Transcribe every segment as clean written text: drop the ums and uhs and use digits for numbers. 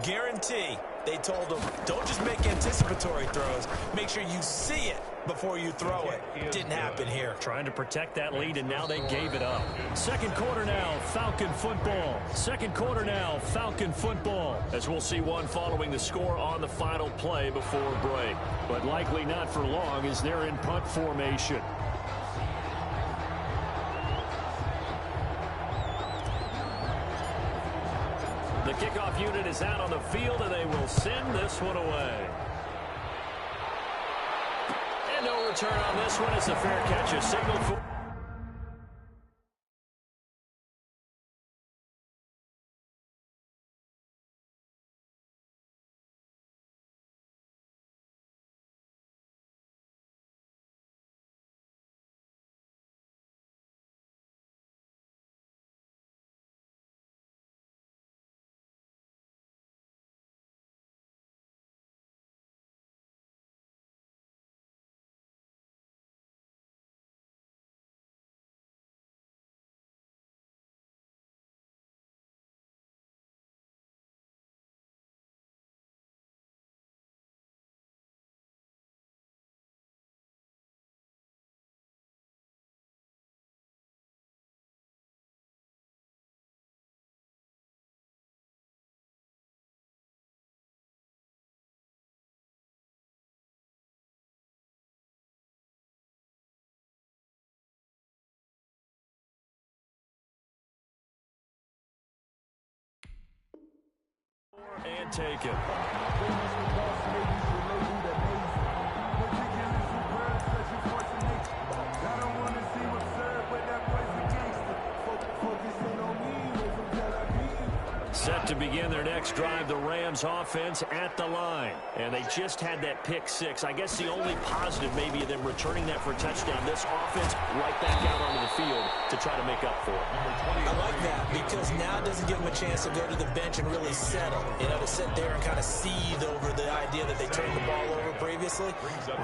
guarantee they told him, don't just make anticipatory throws. Make sure you see it before you throw it. Didn't happen here. Trying to protect that lead, and now they gave it up. Second quarter now, Falcon football. Second quarter now, Falcon football. As we'll see one following the score on the final play before break. But likely not for long as they're in punt formation. The kickoff unit is out on the field, and they will send this one away. And no return on this one. It's a fair catch. A signal for... And take it. Set to begin their next drive, the Rams offense at the line. And they just had that pick six. I guess the only positive maybe of them returning that for a touchdown. This offense right back out onto the field to try to make up for it. I like that because now it doesn't give them a chance to go to the bench and really settle. You know, to sit there and kind of seethe over the idea that they turned the ball over previously.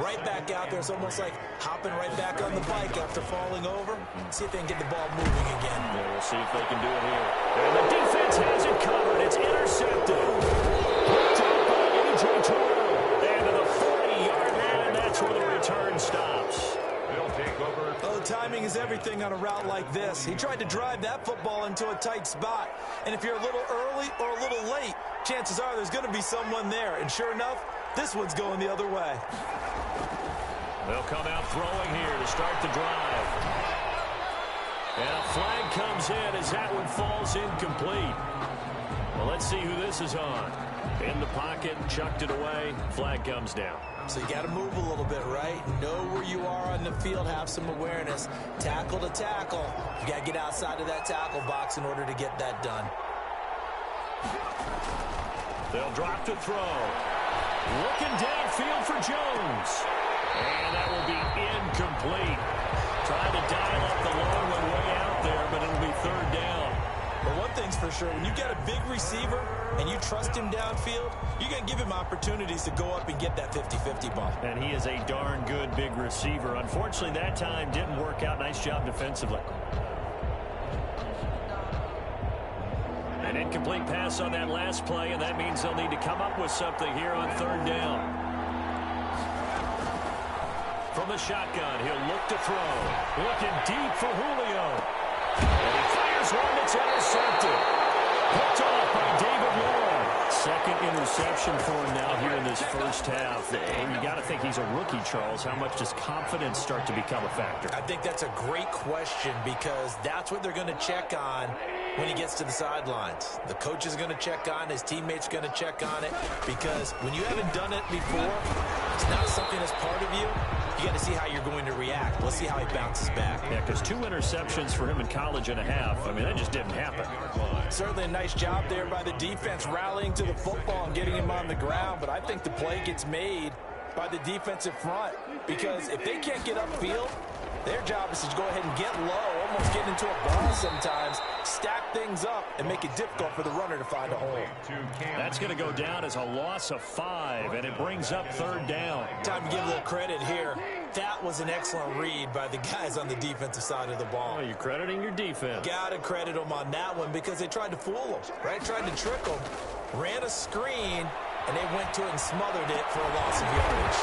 Right back out there. It's almost like hopping right back on the bike after falling over. See if they can get the ball moving again. Yeah, we'll see if they can do it here. And the defense has it covered. It's intercepted. Picked up by A.J. Terrell. And to the 40-yard line, and that's where the return stops. Oh, timing is everything on a route like this. He tried to drive that football into a tight spot. And if you're a little early or a little late, chances are there's going to be someone there. And sure enough, this one's going the other way. They'll come out throwing here to start the drive. And a flag comes in as that one falls incomplete. Well, let's see who this is on. In the pocket, chucked it away. Flag comes down. So you got to move a little bit, right? Know where you are on the field, have some awareness. Tackle to tackle. You got to get outside of that tackle box in order to get that done. They'll drop to throw. Looking downfield for Jones. And that will be incomplete. Trying to dial up the long one way out there, but it'll be third down. But one thing's for sure, when you got a big receiver and you trust him downfield, you're going to give him opportunities to go up and get that 50-50 ball. And he is a darn good big receiver. Unfortunately, that time didn't work out. Nice job defensively. An incomplete pass on that last play, and that means they'll need to come up with something here on third down. From the shotgun, he'll look to throw. Looking deep for Julio. And he fires one that's intercepted. Picked off by David Moore. Second interception for him now here in this first half. And you got to think he's a rookie, Charles. How much does confidence start to become a factor? I think that's a great question because that's what they're going to check on when he gets to the sidelines. The coach is going to check on, his teammates going to check on it, because when you haven't done it before, it's not something that's part of you. You got to see how you're going to react. Let's see how he bounces back. Yeah, because 2 interceptions for him in college and a half. I mean, that just didn't happen. Certainly a nice job there by the defense rallying to the football and getting him on the ground, but I think the play gets made by the defensive front, because if they can't get upfield, their job is to go ahead and get low, almost get into a ball sometimes, stack things up, and make it difficult for the runner to find a hole. That's going to go down as a loss of 5, and it brings up third down. Time to give a little credit here. That was an excellent read by the guys on the defensive side of the ball. Oh, you're crediting your defense. Got to credit them on that one because they tried to fool them, right? Tried to trick them. ran a screen, and they went to it and smothered it for a loss of yardage.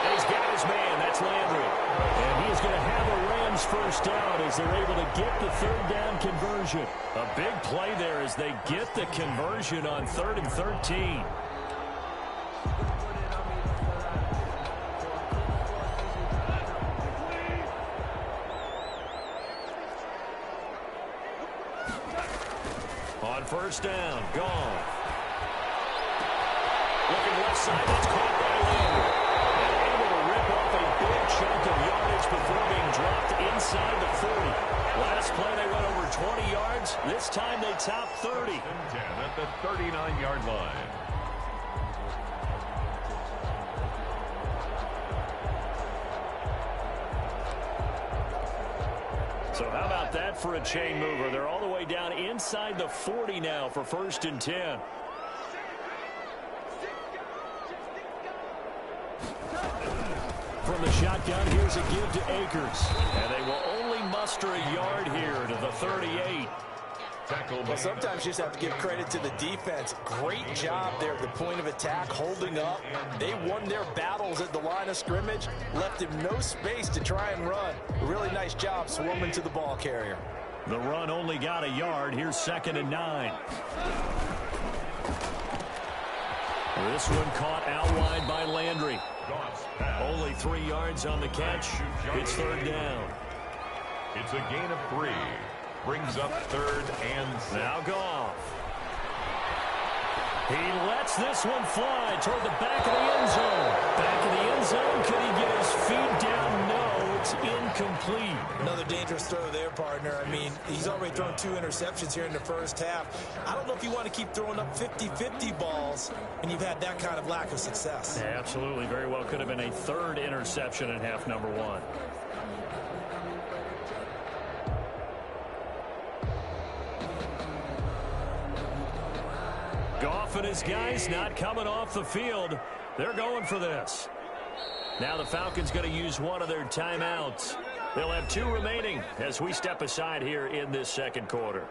And he's got his man. That's Landry. And he is going to have a Rams first down as they're able to get the third down conversion. A big play there as they get the conversion on 3rd and 13. On first down, gone. Looking left side, that's caught by Landry. And able to rip off a big chunk of yardage before being dropped inside the 40. Last play, they went over 20 yards. This time, they topped 30. 10 at the 39-yard line. So how about that for a chain mover? They're all the way down inside the 40 now for 1st and 10. From the shotgun, here's a give to Akers. And they will only muster a yard here to the 38. Well, sometimes you just have to give credit to the defense. Great job there at the point of attack, holding up. They won their battles at the line of scrimmage, left him no space to try and run. A really nice job swarming to the ball carrier. The run only got a yard. Here's 2nd and 9. This one caught out wide by Landry. Only 3 yards on the catch. It's 3rd down. It's a gain of 3. Brings up 3rd and 6. Now Goff. He lets this one fly toward the back of the end zone. Back of the end zone. Could he get his feet down? No, it's incomplete. Another dangerous throw there, partner. I mean, he's already thrown 2 interceptions here in the first half. I don't know if you want to keep throwing up 50-50 balls when you've had that kind of lack of success. Yeah, absolutely. Very well could have been a 3rd interception in half number 1. Goff and his guys not coming off the field. They're going for this. Now the Falcons going to use one of their timeouts. They'll have 2 remaining as we step aside here in this 2nd quarter.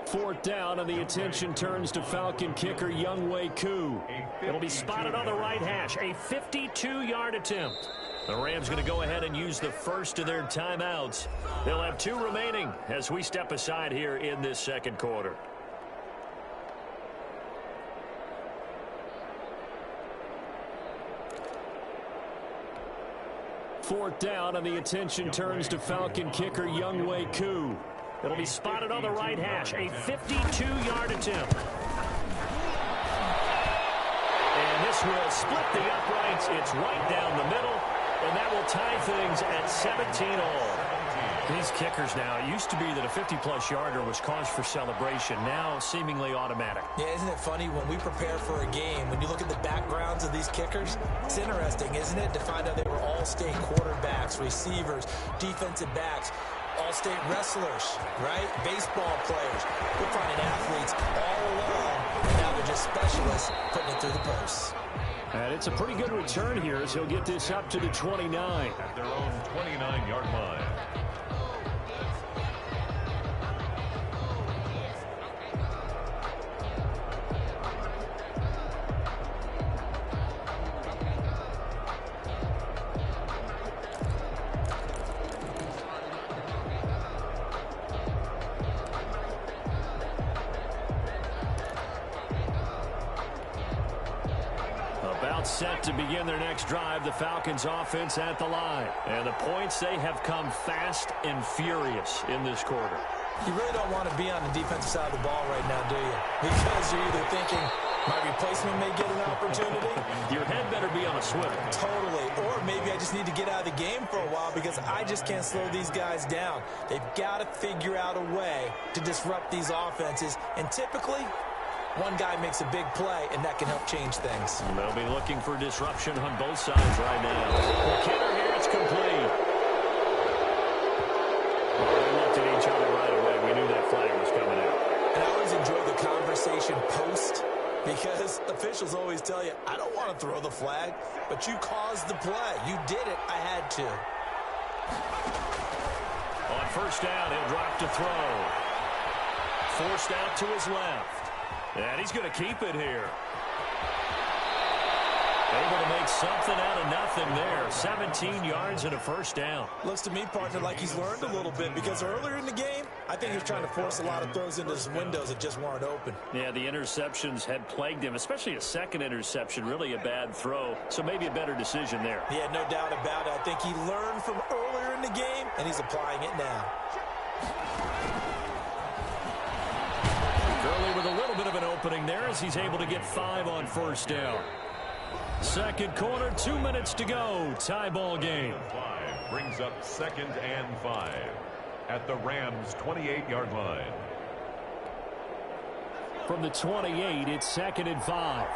Fourth down, and the attention turns to Falcon kicker Younghoe Koo. It'll be spotted on the right hash. A 52-yard attempt. The Rams going to go ahead and use the first of their timeouts. They'll have 2 remaining as we step aside here in this 2nd quarter. Fourth down, and the attention turns to Falcon kicker Younghoe Koo. It'll be spotted on the right hash. A 52-yard attempt. And this will split the uprights. It's right down the middle. And that will tie things at 17 all. These kickers now, it used to be that a 50-plus yarder was cause for celebration. Now, seemingly automatic. Yeah, isn't it funny when we prepare for a game, when you look at the backgrounds of these kickers, it's interesting, isn't it, to find out they were all-state quarterbacks, receivers, defensive backs, all-state wrestlers, right? Baseball players. We're finding athletes all along, and now they're just specialists putting it through the posts. And it's a pretty good return here as he'll get this up to the 29. At their own 29-yard line. Set to begin their next drive, the Falcons offense at the line. And the points, they have come fast and furious in this quarter. You really don't want to be on the defensive side of the ball right now, do you? Because you're either thinking, my replacement may get an opportunity. Your head better be on a swivel. Totally. Or maybe I just need to get out of the game for a while because I just can't slow these guys down. They've got to figure out a way to disrupt these offenses. And typically, one guy makes a big play, and that can help change things. They'll be looking for disruption on both sides right now. The kicker here, it's complete. because officials always tell you, I don't want to throw the flag, but you caused the play. You did it. I had to. On first down, he'll drop to throw. Forced out to his left. And he's going to keep it here. Able to make something out of nothing there. 17 yards and a first down. Looks to me, partner, like he's learned a little bit because earlier in the game, I think he was trying to force a lot of throws into his windows that just weren't open. Yeah, the interceptions had plagued him, especially a second interception, really a bad throw. So maybe a better decision there. Yeah, no doubt about it. I think he learned from earlier in the game, and he's applying it now. Gurley with a little bit of an opening there as he's able to get 5 on first down. Second quarter, 2 minutes to go. Tie ball game. 5 brings up 2nd and 5 at the Rams' 28-yard line. From the 28, it's 2nd and 5.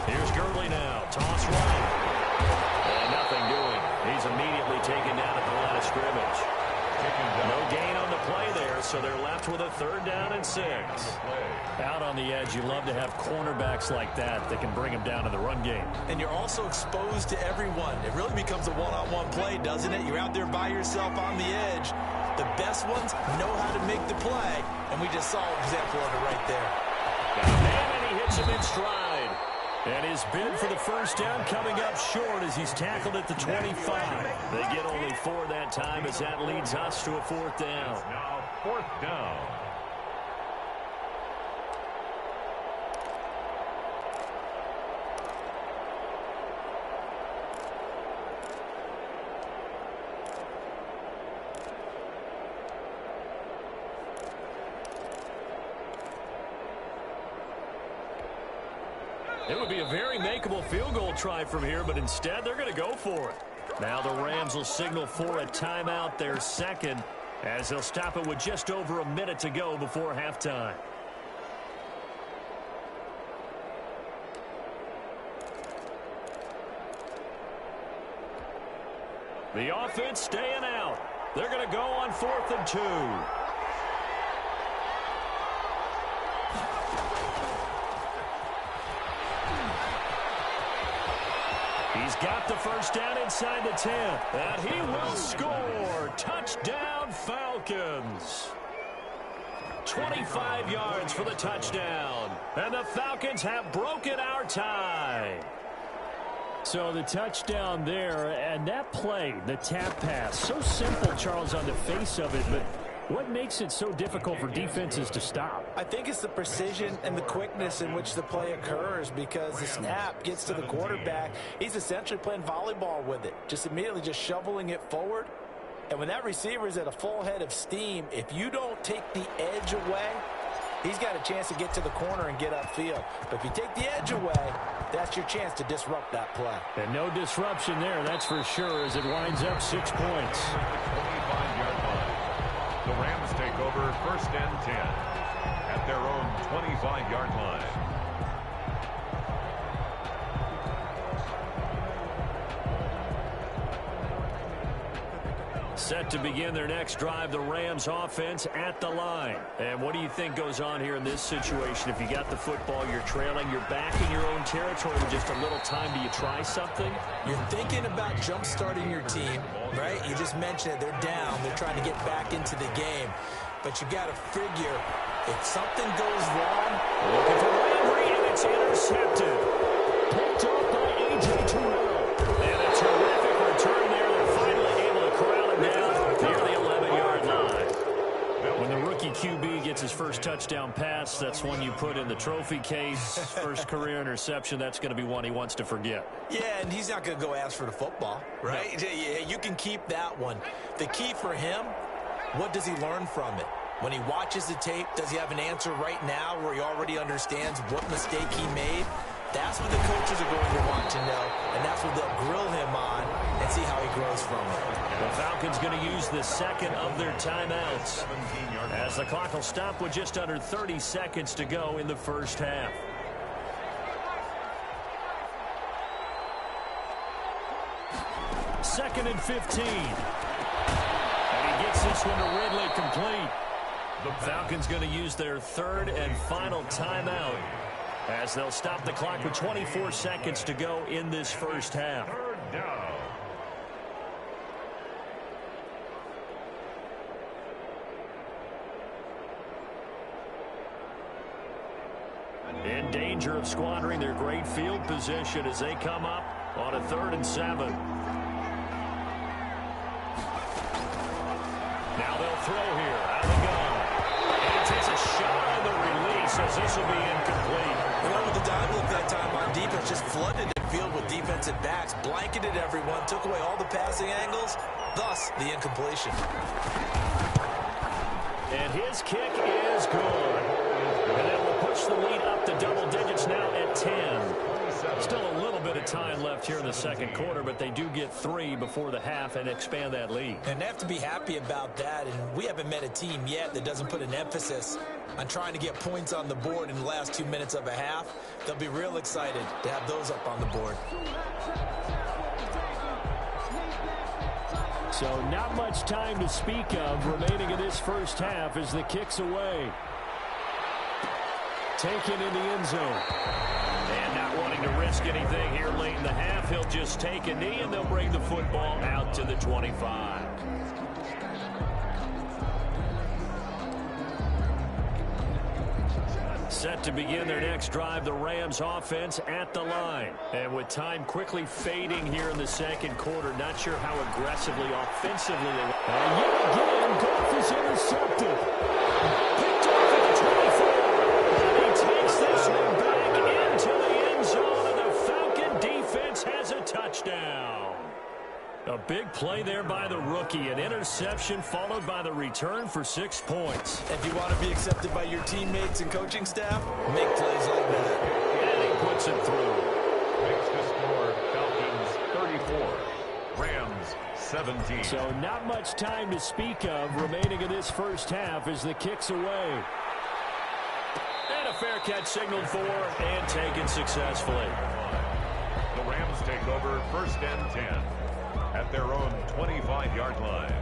Here's Gurley now. Toss right. And nothing doing. He's immediately taken down at the line of scrimmage. No gain on the play there, so they're left with a 3rd down and 6. Out on the edge, you love to have cornerbacks like that that can bring them down in the run game. And you're also exposed to everyone. It really becomes a one-on-one play, doesn't it? You're out there by yourself on the edge. The best ones know how to make the play, and we just saw an example of it right there. And he hits him in stride. And his bid for the first down coming up short as he's tackled at the 25. They get only 4 that time as that leads us to a 4th down. Now 4th down. It would be a very makeable field goal try from here, but instead they're going to go for it. Now the Rams will signal for a timeout, their second, as they'll stop it with just over a minute to go before halftime. The offense staying out. They're going to go on 4th and 2. He's got the first down inside the 10. And he will score. Touchdown, Falcons. 25 yards for the touchdown. And the Falcons have broken our tie. So the touchdown there, and that play, the tap pass, so simple, Charles, on the face of it, but what makes it so difficult for defenses to stop? I think it's the precision and the quickness in which the play occurs because the snap gets to the quarterback. He's essentially playing volleyball with it, just immediately just shoveling it forward. And when that receiver is at a full head of steam, if you don't take the edge away, he's got a chance to get to the corner and get upfield. But if you take the edge away, that's your chance to disrupt that play. And no disruption there, that's for sure, as it winds up 6 points. 25-yard line. The Rams take over 1st and 10 at their own 25-yard line. Set to begin their next drive, the Rams offense at the line. And what do you think goes on here in this situation? If you got the football, you're trailing, you're back in your own territory with just a little time. Do you try something? You're thinking about jump-starting your team, right? You just mentioned it. They're down. They're trying to get back into the game. But you got to figure if something goes wrong. Looking for Landry, and it's intercepted. Picked off by A.J. Terrell. And a terrific return there. They're finally able to corral him down near the 11-yard line. When the rookie QB gets his first touchdown pass, that's one you put in the trophy case. First career interception, that's going to be one he wants to forget. Yeah, and he's not going to go ask for the football, right? No. Yeah, you can keep that one. The key for him, what does he learn from it? When he watches the tape, does he have an answer right now where he already understands what mistake he made? That's what the coaches are going to want to know, and that's what they'll grill him on and see how he grows from it. The Falcons going to use the second of their timeouts as the clock will stop with just under 30 seconds to go in the first half. Second and 15. And he gets this one to Ridley, complete. The Falcons going to use their third and final timeout as they'll stop the clock with 24 seconds to go in this first half. Third down. In danger of squandering their great field position as they come up on a 3rd and 7. Now they'll throw here out of the gun. And he takes a shot on the release as this will be incomplete. With the dive look that time on defense, just flooded the field with defensive backs, blanketed everyone, took away all the passing angles, thus the incompletion. And his kick is good. And it will push the lead up to double digits now at 10. Still a little bit of time left here in the second quarter, but they do get 3 before the half and expand that lead. And they have to be happy about that, and we haven't met a team yet that doesn't put an emphasis on trying to get points on the board in the last 2 minutes of a half. They'll be real excited to have those up on the board. So not much time to speak of remaining in this first half as the kick's away. Taken in the end zone. And not wanting to risk anything here late in the half, he'll just take a knee and they'll bring the football out to the 25. Set to begin their next drive, the Rams offense at the line. And with time quickly fading here in the second quarter, not sure how aggressively, offensively they will. And yet again, Goff is intercepted. Picked off at the 24. He takes this one back into the end zone, and the Falcon defense has a touchdown. A big play there by the rookie. An interception followed by the return for 6 points. If you want to be accepted by your teammates and coaching staff, make plays like that. And he puts it through. Makes the score Falcons 34, Rams 17. So not much time to speak of remaining in this first half as the kick's away. And a fair catch signaled for and taken successfully. The Rams take over 1st and 10 at their own 25-yard line.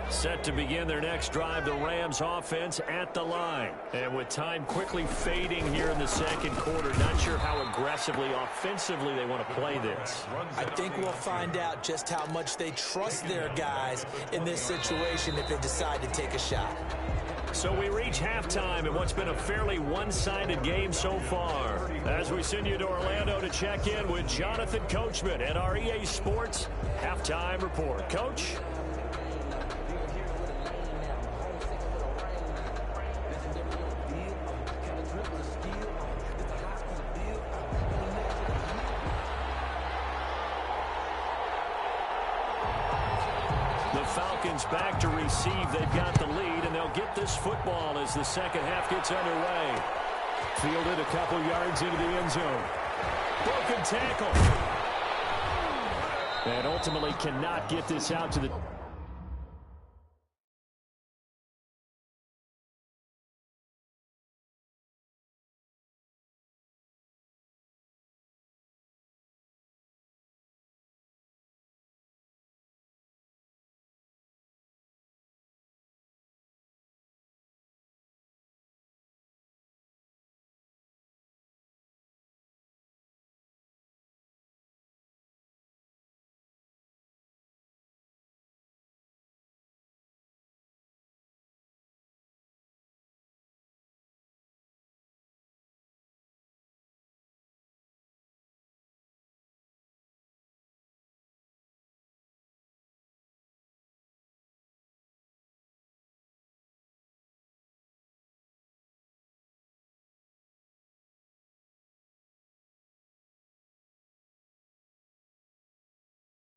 Set to begin their next drive, the Rams offense at the line. And with time quickly fading here in the second quarter, not sure how aggressively, offensively they want to play this. I think we'll find out just how much they trust their guys in this situation if they decide to take a shot. So we reach halftime in what's been a fairly one-sided game so far. As we send you to Orlando to check in with Jonathan Coachman at our EA Sports Halftime Report. Coach? Falcons back to receive. They've got the lead, and they'll get this football as the second half gets underway. Fielded a couple yards into the end zone. Broken tackle. And ultimately cannot get this out to the...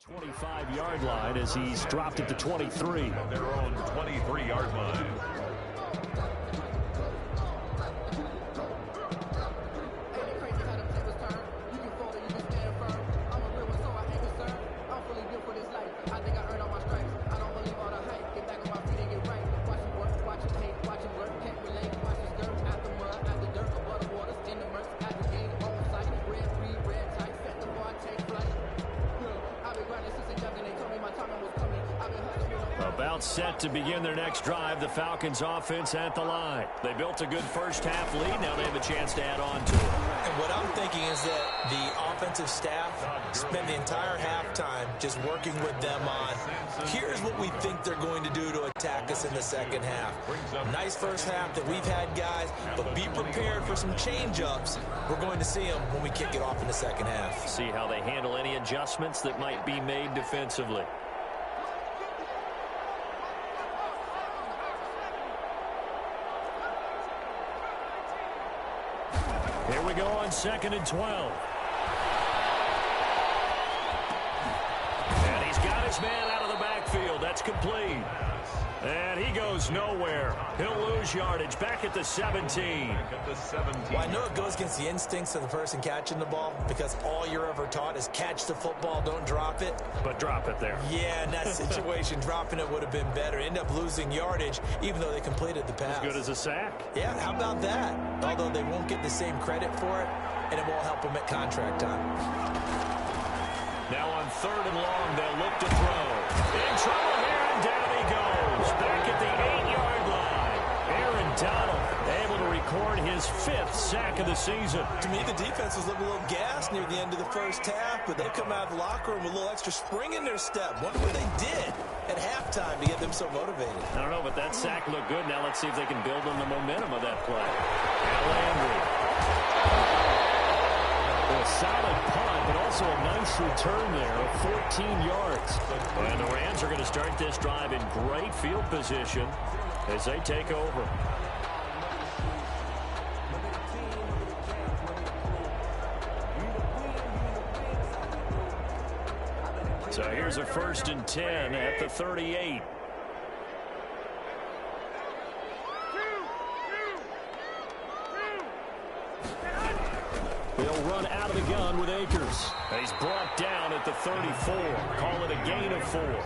...25-yard line as he's dropped at the 23. Their own 23-yard line. set to begin their next drive. The Falcons offense at the line. They built a good first half lead. Now they have a chance to add on to it. And what I'm thinking is that the offensive staff spent the entire halftime just working with them on, here's what we think they're going to do to attack us in the second half. Nice first half that we've had, guys, but be prepared for some change-ups. We're going to see them when we kick it off in the second half. See how they handle any adjustments that might be made defensively. Here we go on 2nd and 12. And he's got his man out of the backfield. That's complete. And he goes nowhere. He'll lose yardage back at the 17. Well, I know it goes against the instincts of the person catching the ball because all you're ever taught is catch the football, don't drop it. But drop it there. Yeah, in that situation, dropping it would have been better. End up losing yardage even though they completed the pass. As good as a sack. Yeah, how about that? Although they won't get the same credit for it, and it won't help them at contract time. Now on 3rd and long, they'll look to throw. In trouble here, and down he goes. Back at the 8-yard line. Aaron Donald able to record his 5th sack of the season. To me, the defense was looking a little gassed near the end of the first half, but they come out of the locker room with a little extra spring in their step. Wonder what they did at halftime to get them so motivated. I don't know, but that sack looked good. Now let's see if they can build on the momentum of that play. And Landry. A solid punt, but also a nice return there of 14 yards. And the Rams are going to start this drive in great field position as they take over. So here's a 1st and 10 at the 38. They'll run out of the gun with Akers. He's brought down at the 34. Call it a gain of 4.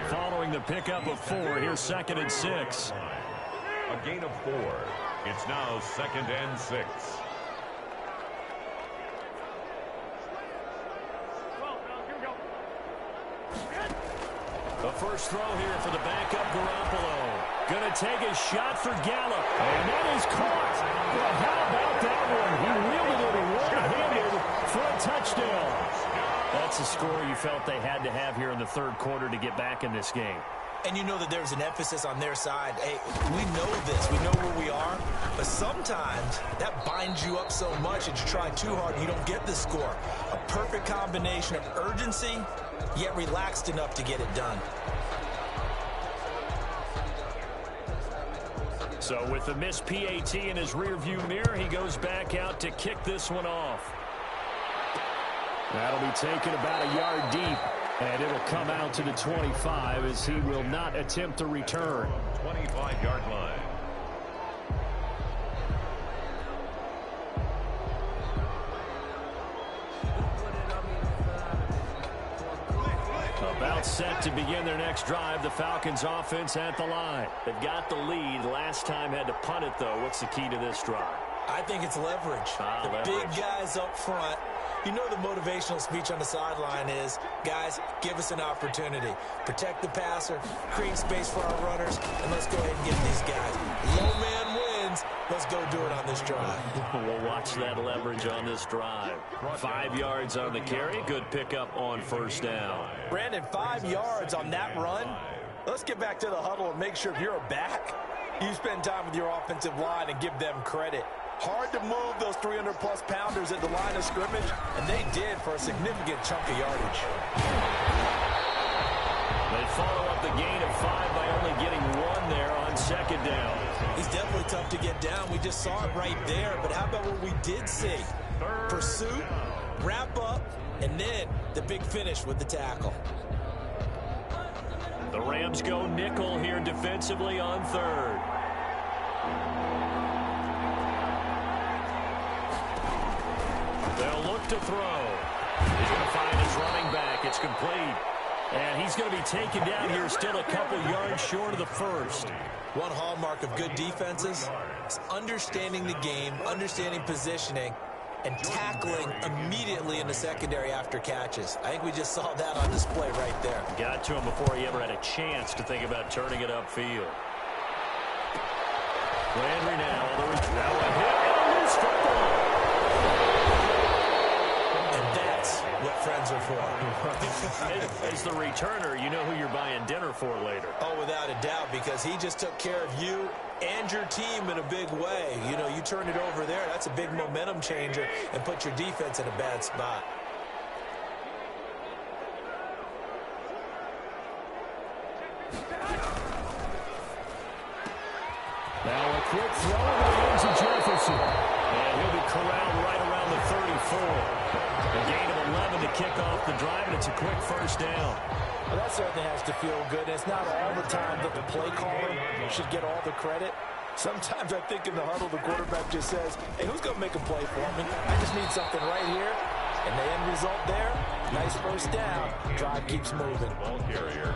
Following the pickup of 4, here's 2nd and 6. A gain of 4. It's now 2nd and 6. The first throw here for the backup Garoppolo. Going to take a shot for Gallup. And that is caught. Well, how about that one? He wielded it one-handed for a touchdown. That's a score you felt they had to have here in the 3rd quarter to get back in this game. And you know that there's an emphasis on their side. Hey, we know this. We know where we are. But sometimes that binds you up so much that you try too hard and you don't get the score. A perfect combination of urgency, yet relaxed enough to get it done. So with the missed PAT in his rearview mirror, he goes back out to kick this one off. That'll be taken about a yard deep. And it'll come out to the 25 as he will not attempt to return. 25-yard line. About set to begin their next drive. The Falcons offense at the line. They've got the lead. Last time had to punt it, though. What's the key to this drive? I think it's leverage. Leverage. Big guys up front. You know the motivational speech on the sideline is, guys, give us an opportunity. Protect the passer, create space for our runners, and let's go ahead and get these guys. Low man wins. Let's go do it on this drive. We'll watch that leverage on this drive. 5 yards on the carry. Good pickup on 1st down. Brandon, 5 yards on that run. Let's get back to the huddle and make sure if you're a back, you spend time with your offensive line and give them credit. Hard to move those 300-plus pounders at the line of scrimmage, and they did for a significant chunk of yardage. They follow up the gain of 5 by only getting 1 there on 2nd down. He's definitely tough to get down. We just saw it right there, but how about what we did see? Pursuit, wrap up, and then the big finish with the tackle. The Rams go nickel here defensively on 3rd. They'll look to throw. He's going to find his running back. It's complete. And he's going to be taken down here still a couple yards short of the 1st. One hallmark of good defenses is understanding the game, understanding positioning, and tackling immediately in the secondary after catches. I think we just saw that on display right there. Got to him before he ever had a chance to think about turning it upfield. Landry now a hit and a loose football. And that's what friends are for. As the returner, you know who you're buying dinner for later. Oh, without a doubt, because he just took care of you and your team in a big way. You know, you turn it over there, that's a big momentum changer and put your defense in a bad spot. Now a quick throw into the hands of Jefferson. And he'll be corralled right around the 34. A gain of 11 to kick off the drive, and it's a quick first down. Well, that certainly has to feel good. It's not all the time that the play caller should get all the credit. Sometimes I think in the huddle, the quarterback just says, hey, who's going to make a play for me? I just need something right here. And the end result there, nice first down. Drive keeps moving. Ball carrier.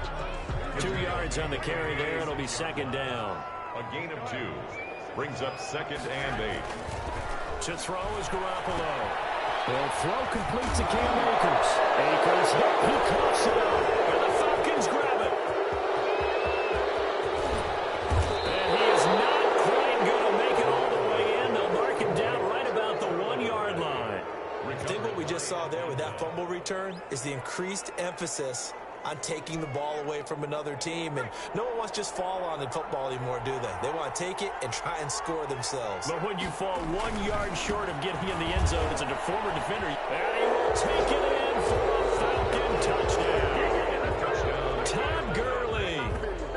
2 yards on the carry there. It'll be second down. A gain of 2. Brings up 2nd and 8. To throw is Garoppolo. They'll throw complete to Cam Akers. Akers, he coughs it up. And the Falcons grab it. And he is not quite going to make it all the way in. They'll mark him down right about the 1-yard line. I think what we just saw there with that fumble return is the increased emphasis on taking the ball away from another team. And no one wants to just fall on in football anymore, do they? They want to take it and try and score themselves. But when you fall 1 yard short of getting in the end zone as a former defender, and he will take it in for a Falcon touchdown. Todd Gurley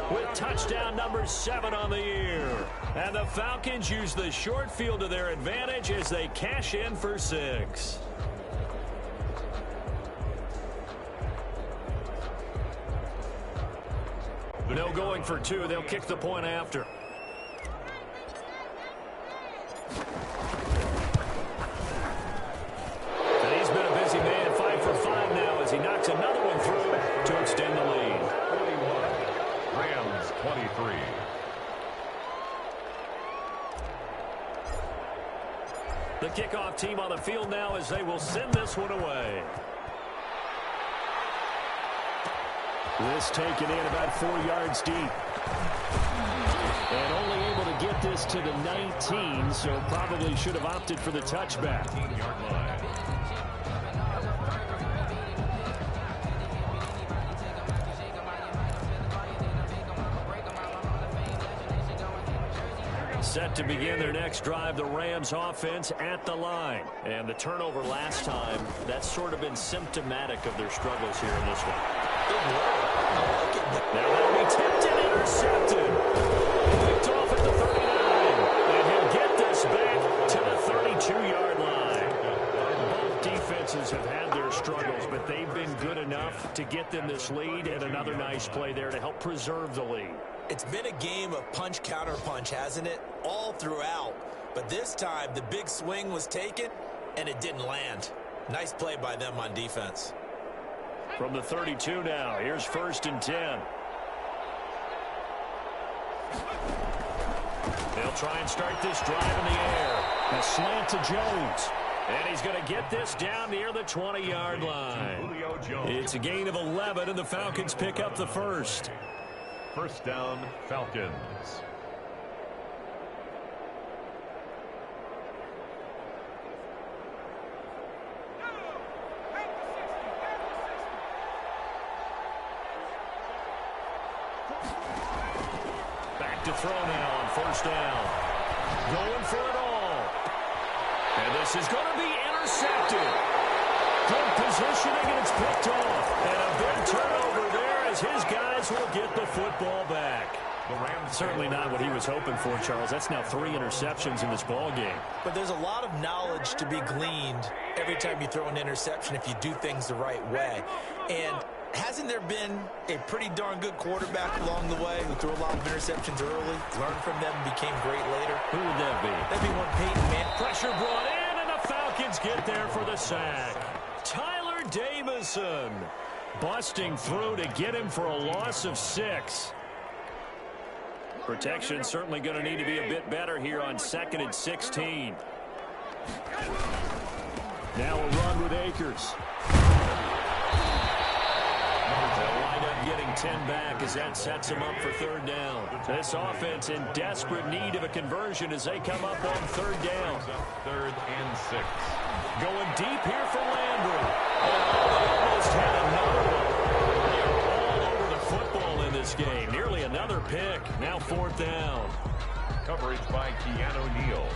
with touchdown number 7 on the year. And the Falcons use the short field to their advantage as they cash in for 6. No going for 2. They'll kick the point after. And he's been a busy man, 5 for 5 now as he knocks another one through to extend the lead. 21. Rams 23. The kickoff team on the field now as they will send this one away. This taken in about 4 yards deep. And only able to get this to the 19, so probably should have opted for the touchback. 15-yard line. Set to begin their next drive, the Rams offense at the line. And the turnover last time, that's sort of been symptomatic of their struggles here in this one. Now that'll be tipped and intercepted. Picked off at the 39. And he'll get this back to the 32-yard line. Both defenses have had their struggles, but they've been good enough to get them this lead, and another nice play there to help preserve the lead. It's been a game of punch-counter-punch, hasn't it? All throughout. But this time, the big swing was taken, and it didn't land. Nice play by them on defense. From the 32 now, here's 1st and 10. They'll try and start this drive in the air. A slant to Jones. And he's going to get this down near the 20-yard line. It's a gain of 11, and the Falcons pick up the first. First down, Falcons. Back to throw now on 1st down. Going for it all. And this is going to be intercepted. Good positioning, and it's picked off. And a big turnover there as his guys will get the football back. The Rams certainly not what he was hoping for, Charles. That's now 3 interceptions in this ball game. But there's a lot of knowledge to be gleaned every time you throw an interception if you do things the right way. And hasn't there been a pretty darn good quarterback along the way who threw a lot of interceptions early, learned from them, and became great later? Who would that be? That'd be one Peyton Manning. Pressure brought in, and the Falcons get there for the sack. Tyler Davison busting through to get him for a loss of 6. Protection certainly going to need to be a bit better here on 2nd and 16. Now a run with Akers. They'll wind up getting 10 back as that sets them up for third down. This offense in desperate need of a conversion as they come up on third down. Third and 6. Going deep here for Landry. They almost had another one. They're all over the football in this game. Nearly another pick. Now fourth down. Coverage by Keanu Neal.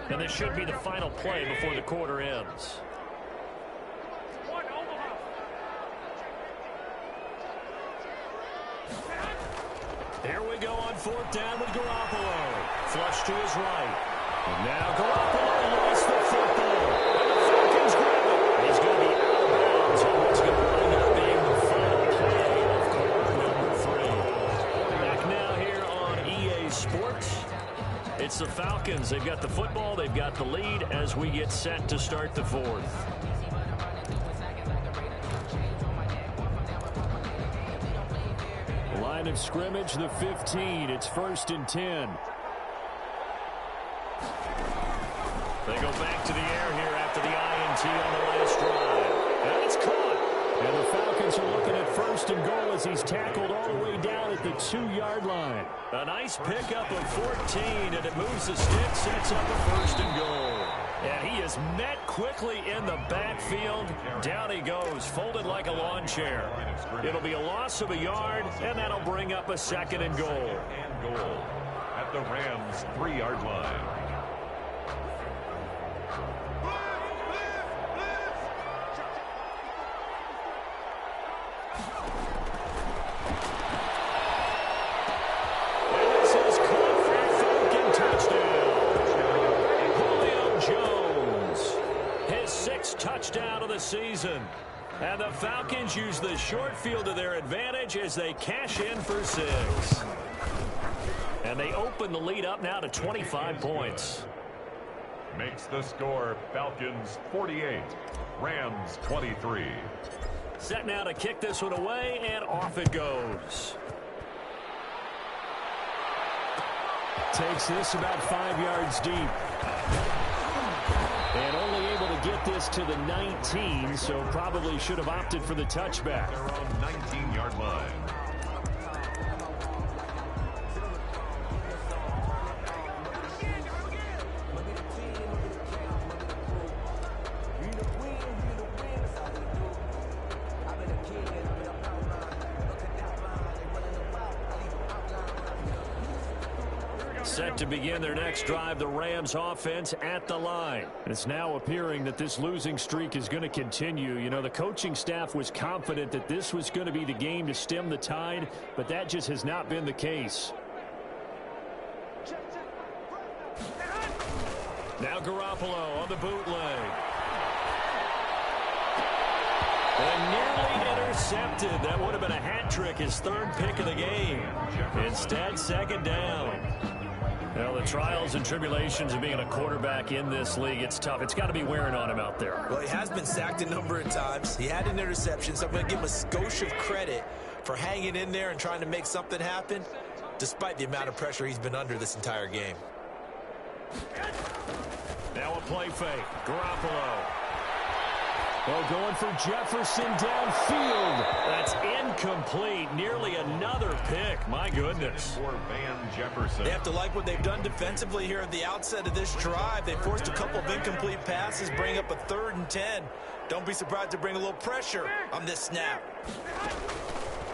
And this should be the final play before the quarter ends. Here we go on fourth down with Garoppolo. Flush to his right. And now Garoppolo lost the football. And the Falcons grab it. He's going to be out of bounds on what's going to wind up being the final play of quarter number 3. Back now here on EA Sports. It's the Falcons. They've got the football. They've got the lead as we get set to start the fourth. Line of scrimmage, the 15. It's 1st and 10. They go back to the air here after the INT on the last drive. And it's caught. And the Falcons are looking at 1st and goal as he's tackled all the way down at the 2-yard line. A nice pickup of 14, and it moves the stick, sets up a 1st and goal. And he is met quickly in the backfield. Down he goes, folded like a lawn chair. It'll be a loss of a yard, and that'll bring up a 2nd and goal. And goal at the Rams' 3-yard line. Touchdown of the season. And the Falcons use the short field to their advantage as they cash in for 6. And they open the lead up now to 25 points. Makes the score Falcons 48, Rams 23. Set now to kick this one away, and off it goes. Takes this about 5 yards deep. And only able to get this to the 19, so probably should have opted for the touchback. Their own 19-yard line. Set to begin their next drive, the Rams offense at the line. It's now appearing that this losing streak is going to continue. You know, the coaching staff was confident that this was going to be the game to stem the tide, but that just has not been the case. Now Garoppolo on the bootleg. And nearly intercepted. That would have been a hat trick, his 3rd pick of the game. Instead, 2nd down. Well, the trials and tribulations of being a quarterback in this league, it's tough. It's got to be wearing on him out there. Well, he has been sacked a number of times. He had an interception, so I'm going to give him a skosh of credit for hanging in there and trying to make something happen, despite the amount of pressure he's been under this entire game. Now a play fake. Garoppolo. Oh, going for Jefferson downfield. That's incomplete. Nearly another pick. My goodness. For Van Jefferson. They have to like what they've done defensively here at the outset of this drive. They forced a couple of incomplete passes, bring up a 3rd and 10. Don't be surprised to bring a little pressure on this snap.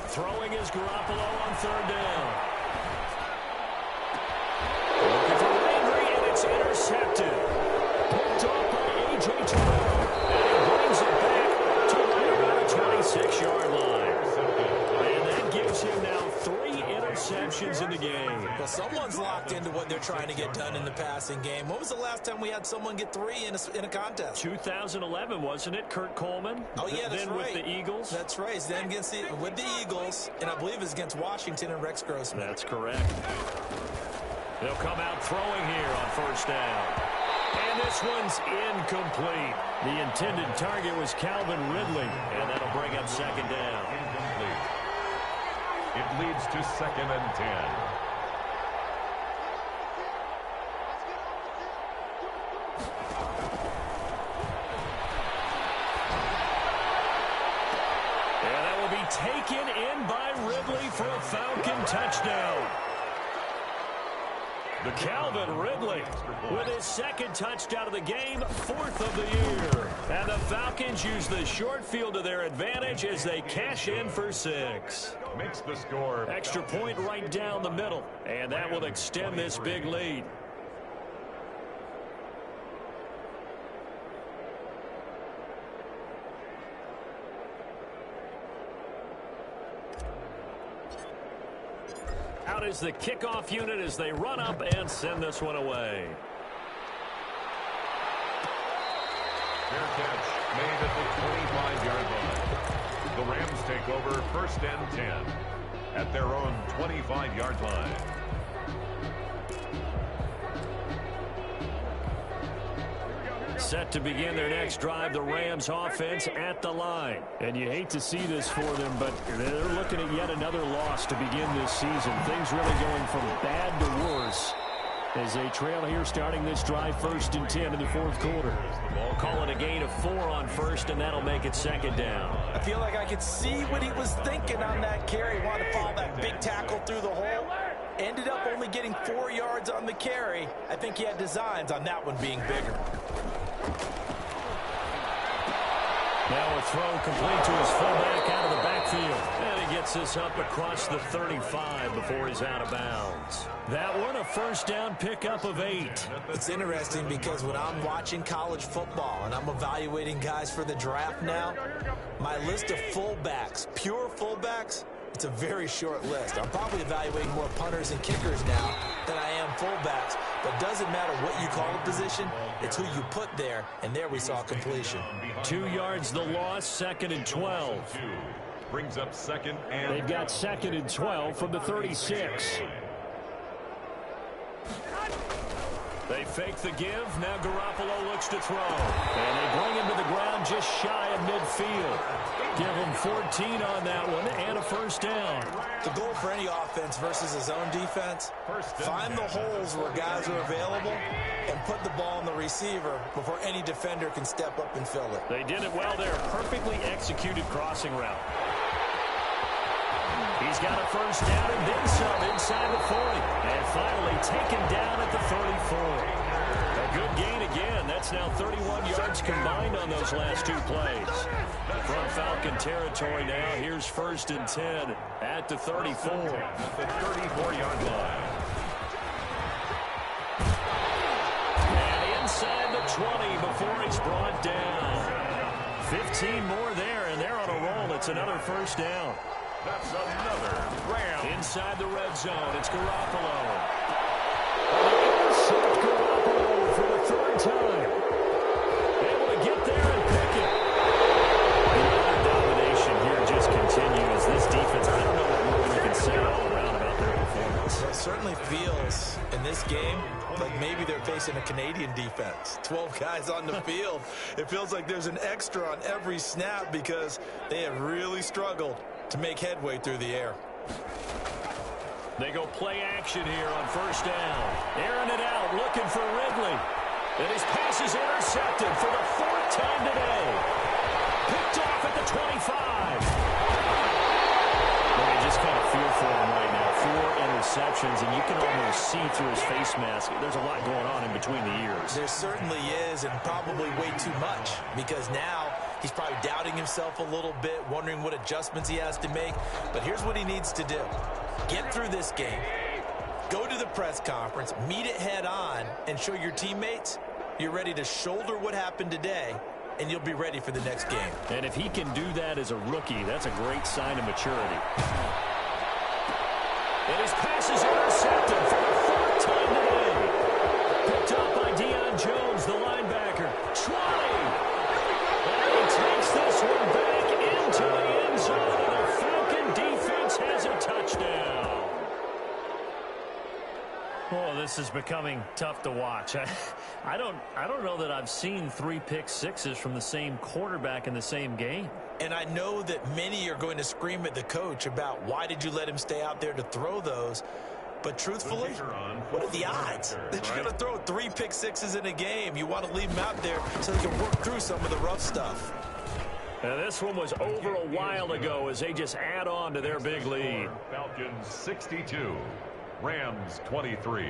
Throwing is Garoppolo on 3rd down. Looking for Landry, and it's intercepted. Picked off by A.J. Terrell. Brings it back to right around the 26-yard line. And that gives him now 3 interceptions in the game. Well, someone's locked into what they're trying to get done in the passing game. When was the last time we had someone get 3 in a contest? 2011, wasn't it? Kurt Coleman? Oh, yeah, that's then right. With the Eagles? That's right. Then with the Eagles, and I believe it's against Washington and Rex Grossman. That's correct. They'll come out throwing here on 1st down. And this one's incomplete. The intended target was Calvin Ridley, and that'll bring up 2nd down. Incomplete. It leads to 2nd and 10. taken in by Ridley for a Falcon touchdown. The Calvin Ridley with his second touchdown of the game, 4th of the year. And the Falcons use the short field to their advantage as they cash in for 6. Makes the score. Extra point right down the middle, and that will extend this big lead. Out is the kickoff unit as they run up and send this one away. Fair catch made at the 25-yard line. The Rams take over 1st and 10 at their own 25-yard line. Set to begin their next drive, the Rams offense at the line. And you hate to see this for them, but they're looking at yet another loss to begin this season. Things really going from bad to worse as they trail here starting this drive 1st and 10 in the 4th quarter. Ball calling a gain of 4 on 1st, and that'll make it 2nd down. I feel like I could see what he was thinking on that carry. He wanted to follow that big tackle through the hole. Ended up only getting 4 yards on the carry. I think he had designs on that one being bigger. Now a throw complete to his fullback out of the backfield. And he gets this up across the 35 before he's out of bounds. That one a 1st down pickup of 8. It's interesting because when I'm watching college football and I'm evaluating guys for the draft now, my list of fullbacks, pure fullbacks, it's a very short list. I'm probably evaluating more punters and kickers now than I am fullbacks. But it doesn't matter what you call a position, it's who you put there, and there we saw completion. 2 yards the loss, 2nd and 12. Brings up 2nd and... They've got 2nd and 12 from the 36. They fake the give. Now Garoppolo looks to throw. And they bring him to the ground just shy of midfield. Give him 14 on that one and a 1st down. The goal for any offense versus his own defense, find the holes where guys are available and put the ball on the receiver before any defender can step up and fill it. They did it well there. Perfectly executed crossing route. He's got a 1st down and then some inside the 40. And finally taken down at the 34. A good gain again. That's now 31 yards combined on those last 2 plays. From Falcon territory now, here's 1st and 10 at the 34. At the 34-yard line. And inside the 20 before he's brought down. 15 more there, and they're on a roll. It's another 1st down. That's another Ram. Inside the red zone, it's Garoppolo. Garoppolo for the 3rd time. Able to get there and pick it. The domination here just continues. This defense, I don't know what more you can say all around about their performance. Well, it certainly feels in this game like maybe they're facing a Canadian defense. 12 guys on the field. It feels like there's an extra on every snap because they have really struggled to make headway through the air. They go play action here on 1st down. Airing it out, looking for Ridley. And his pass is intercepted for the 4th time today. Picked off at the 25. You just kind of feel for him right now. 4 interceptions, and you can almost see through his face mask. There's a lot going on in between the ears. There certainly is, and probably way too much, because now he's probably doubting himself a little bit, wondering what adjustments he has to make. But here's what he needs to do. Get through this game. Go to the press conference, meet it head on, and show your teammates you're ready to shoulder what happened today, and you'll be ready for the next game. And if he can do that as a rookie, that's a great sign of maturity. And his pass is intercepted for the 4th time today. Picked up by Deion Jones, the linebacker. 20. And he takes this one back into the end zone. The Falcon defense has a touchdown. Oh, this is becoming tough to watch. I don't know that I've seen 3 pick sixes from the same quarterback in the same game. And I know that many are going to scream at the coach about why did you let him stay out there to throw those. But truthfully, what are the odds that you're going to throw 3 pick sixes in a game? You want to leave him out there so he can work through some of the rough stuff. And this one was over a while ago as they just add on to their big lead. Falcons 62, Rams 23.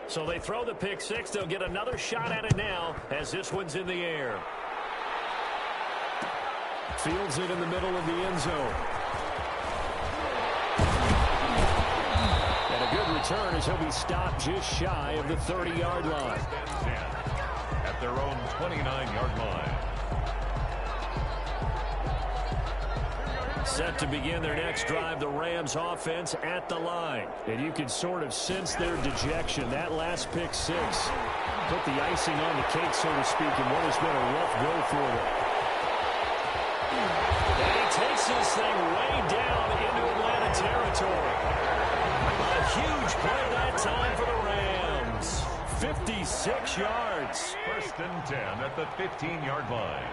So they throw the pick six. They'll get another shot at it now as this one's in the air. Fields it in the middle of the end zone. And a good return as he'll be stopped just shy of the 30-yard line. At their own 29-yard line. Set to begin their next drive, the Rams offense at the line. And you can sort of sense their dejection. That last pick six put the icing on the cake, so to speak, in what has been a rough go for them. And he takes this thing way down into Atlanta territory. A huge play that time for the Rams. 56 yards. First and 10 at the 15-yard line.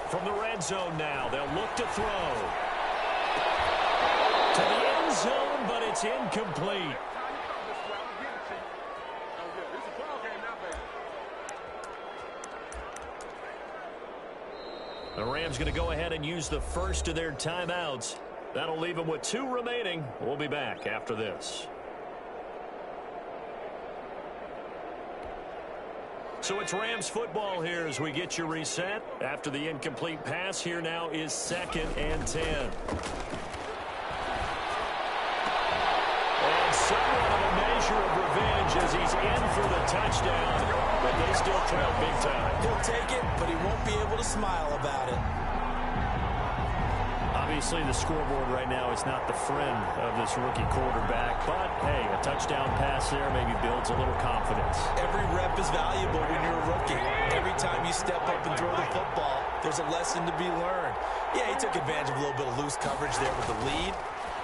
From the red zone now, they'll look to throw. To the end zone, but it's incomplete. The Rams going to go ahead and use the first of their timeouts. That'll leave them with 2 remaining. We'll be back after this. So it's Rams football here as we get you reset. After the incomplete pass, here now is 2nd and 10. And somewhat of a measure of revenge as he's in for the touchdown, but they still trail big time. He'll take it, but he won't be able to smile about it. Obviously, the scoreboard right now is not the friend of this rookie quarterback, but, hey, a touchdown pass there maybe builds a little confidence. Every rep is valuable when you're a rookie. Every time you step up and throw the football, there's a lesson to be learned. Yeah, he took advantage of a little bit of loose coverage there with the lead,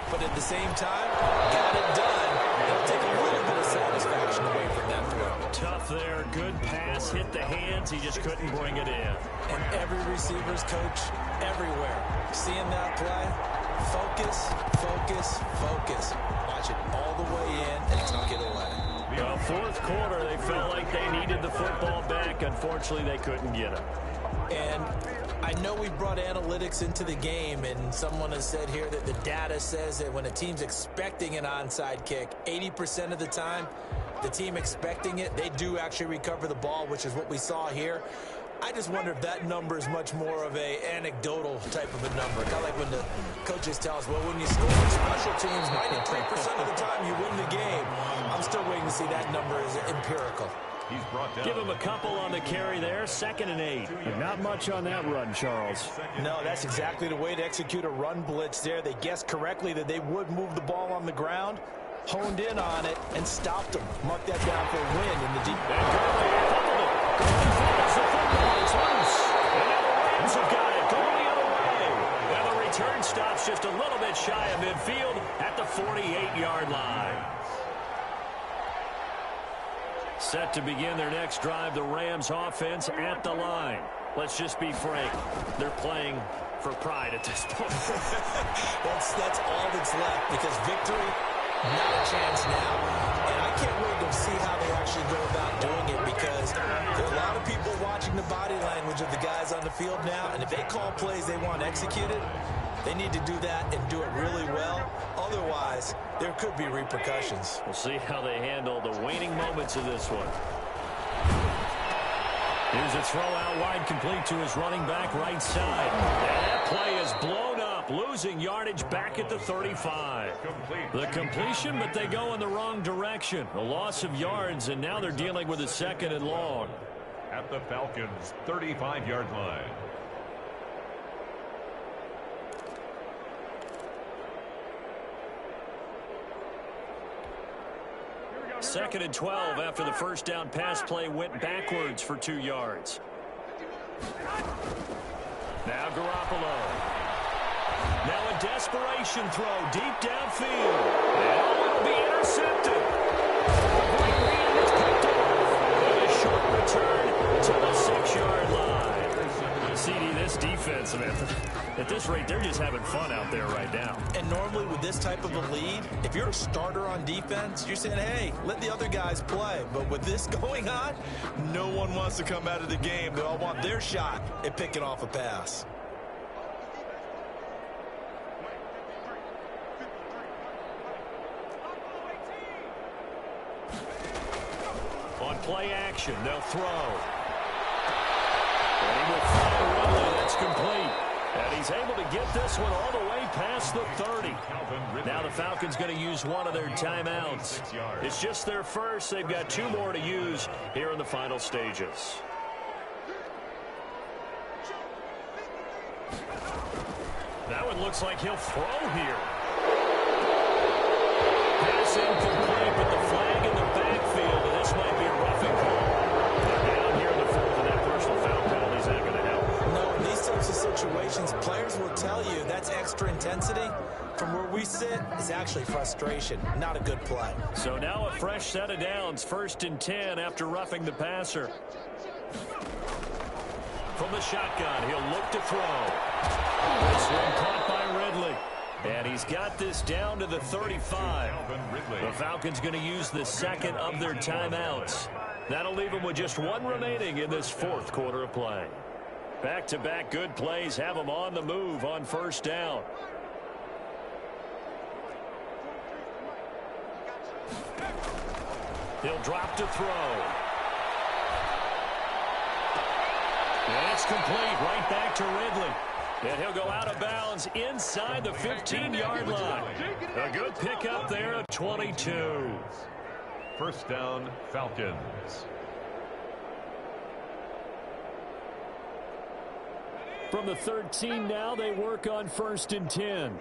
but at the same time, got it done. It'll take a little bit of satisfaction away from that throw. Tough there, good pass, hit the hands, he just couldn't bring it in. And every receiver's coach everywhere. Seeing that play, focus, focus, focus. Watch it all the way in and tuck it away. Well, fourth quarter, they felt like they needed the football back. Unfortunately, they couldn't get it. And I know we brought analytics into the game, and someone has said here that the data says that when a team's expecting an onside kick, 80% of the time, the team expecting it, they do actually recover the ball, which is what we saw here. I just wonder if that number is much more of a anecdotal type of a number. Kind of like when the coaches tell us, well, when you score on special teams, 93% of the time you win the game. I'm still waiting to see that number is empirical. He's brought down. Give him a couple on the carry there. 2nd and 8. Not much on that run, Charles. No, that's exactly the way to execute a run blitz there. They guessed correctly that they would move the ball on the ground, honed in on it, and stopped them. Mark that down for a win in the deep. It's loose. And now the Rams have got it going the other way. Now the return stops just a little bit shy of midfield at the 48-yard line. Set to begin their next drive, the Rams offense at the line. Let's just be frank. They're playing for pride at this point. That's all that's left, because victory, not a chance now. And I can't wait to see how they actually go about doing it, because there are a lot of people watching the body language of the guys on the field now, and if they call plays they want executed, they need to do that and do it really well. Otherwise, there could be repercussions. We'll see how they handle the waning moments of this one. Here's a throw out wide, complete to his running back right side. And that play is blown up, losing yardage back at the 35. The completion, but they go in the wrong direction. A loss of yards, and now they're dealing with a 2nd and long. At the Falcons' 35-yard line. Second and 12 after the first down pass play went backwards for 2 yards. Now Garoppolo. Now a desperation throw deep downfield. And it'll be intercepted. A great read, and it's picked off. And a short return to the 6-yard line. CD, this defense, man, at this rate, they're just having fun out there right now. And normally with this type of a lead, if you're a starter on defense, you're saying, hey, let the other guys play. But with this going on, no one wants to come out of the game. They all want their shot at picking off a pass. On play action, they'll throw. And he will find Ridley. That's complete. And he's able to get this one all the way past the 30. Now the Falcons going to use one of their timeouts. It's just their first. They've got 2 more to use here in the final stages. That one looks like he'll throw here. Pass incomplete, but the flag in the backfield, and this might be a roughing call. Down here in the fourth, and that personal foul penalty is not going to help. No, in these types of situations, players will tell you that's extra intensity. From where we sit, it's actually frustration, not a good play. So now a fresh set of downs, 1st and 10 after roughing the passer. From the shotgun, he'll look to throw. This one caught by Ridley. And he's got this down to the 35. The Falcons going to use the second of their timeouts. That'll leave them with just 1 remaining in this 4th quarter of play. Back-to-back good plays have them on the move on 1st down. He'll drop to throw. And it's complete right back to Ridley. And he'll go out of bounds inside the 15-yard line. A good pickup there of 22. 1st down, Falcons. From the 13 now, they work on 1st and 10.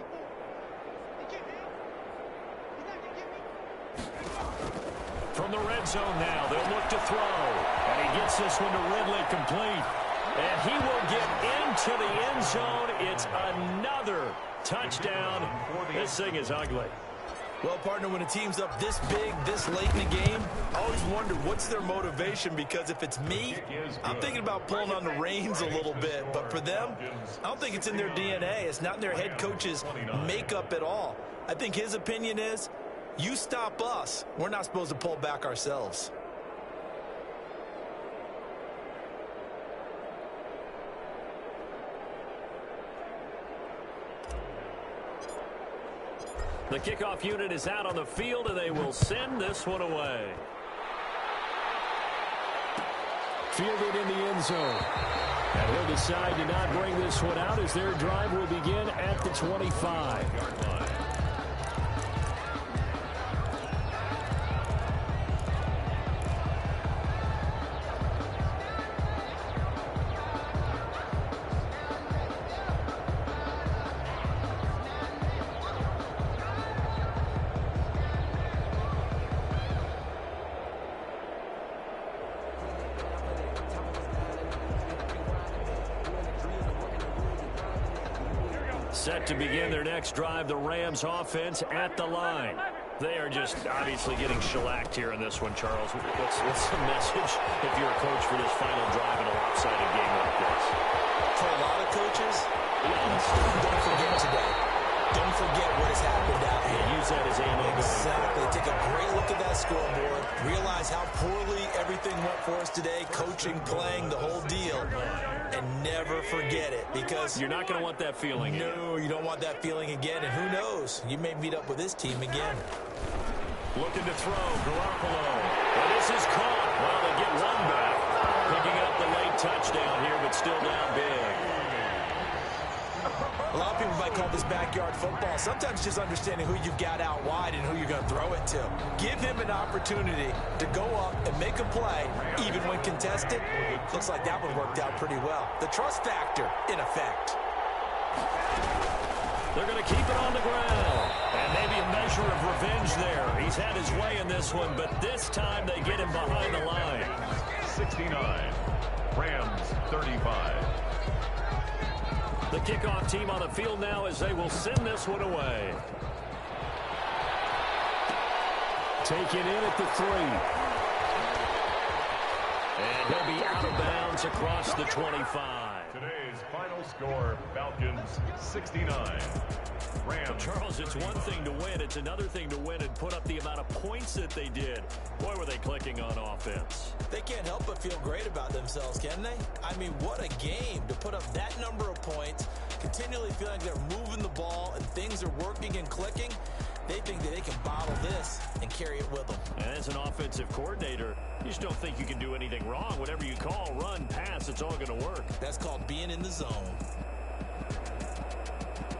From the red zone now, they'll look to throw. And he gets this one to Ridley complete. And he will get into the end zone. It's another touchdown. This thing is ugly. Well, partner, when a team's up this big, this late in the game, I always wonder what's their motivation, because if it's me, I'm thinking about pulling on the reins a little bit. But for them, I don't think it's in their DNA. It's not in their head coach's makeup at all. I think his opinion is, you stop us, we're not supposed to pull back ourselves. The kickoff unit is out on the field, and they will send this one away. Fielded in the end zone. And he'll decide to not bring this one out as their drive will begin at the 25. Set to begin their next drive, the Rams offense at the line. They are just obviously getting shellacked here in this one, Charles. What's the message if you're a coach for this final drive in a lopsided game like this? For a lot of coaches, don't forget today. Don't forget what has happened out here. Use that as ammo. Exactly. Take a great look at that scoreboard. Realize how poorly everything went for us today. Coaching, playing, the whole deal. And never forget it, because you're not going to want that feeling. No, you don't want that feeling again. And who knows? You may meet up with this team again. Looking to throw, Garoppolo. And this is caught. Well, they get one back. Picking up the late touchdown here, but still down big. A lot of people might call this backyard football. Sometimes just understanding who you've got out wide and who you're going to throw it to. Give him an opportunity to go up and make a play, even when contested. Looks like that one worked out pretty well. The trust factor in effect. They're going to keep it on the ground. And maybe a measure of revenge there. He's had his way in this one, but this time they get him behind the line. 69. Rams 35. The kickoff team on the field now as they will send this one away. Taken in at the 3. And he'll be out of bounds across the 25. Today's final score, Falcons 69. Rams. Charles, it's one thing to win. It's another thing to win and put up the amount of points that they did. Boy, were they clicking on offense. They can't help but feel great about themselves, can they? I mean, what a game to put up that number of points, continually feeling like they're moving the ball and things are working and clicking. They think that they can bottle this and carry it with them. And as an offensive coordinator, you just don't think you can do anything wrong. Whatever you call, run, pass, it's all going to work. That's called being in the zone.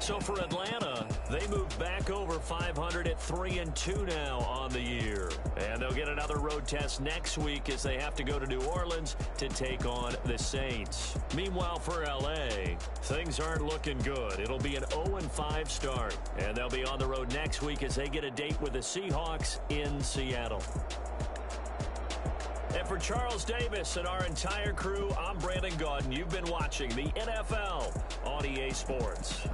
So for Atlanta, they move back over 500 at 3-2 now on the year. And they'll get another road test next week as they have to go to New Orleans to take on the Saints. Meanwhile, for L.A., things aren't looking good. It'll be an 0-5 start. And they'll be on the road next week as they get a date with the Seahawks in Seattle. And for Charles Davis and our entire crew, I'm Brandon Gaudin. You've been watching the NFL on EA Sports.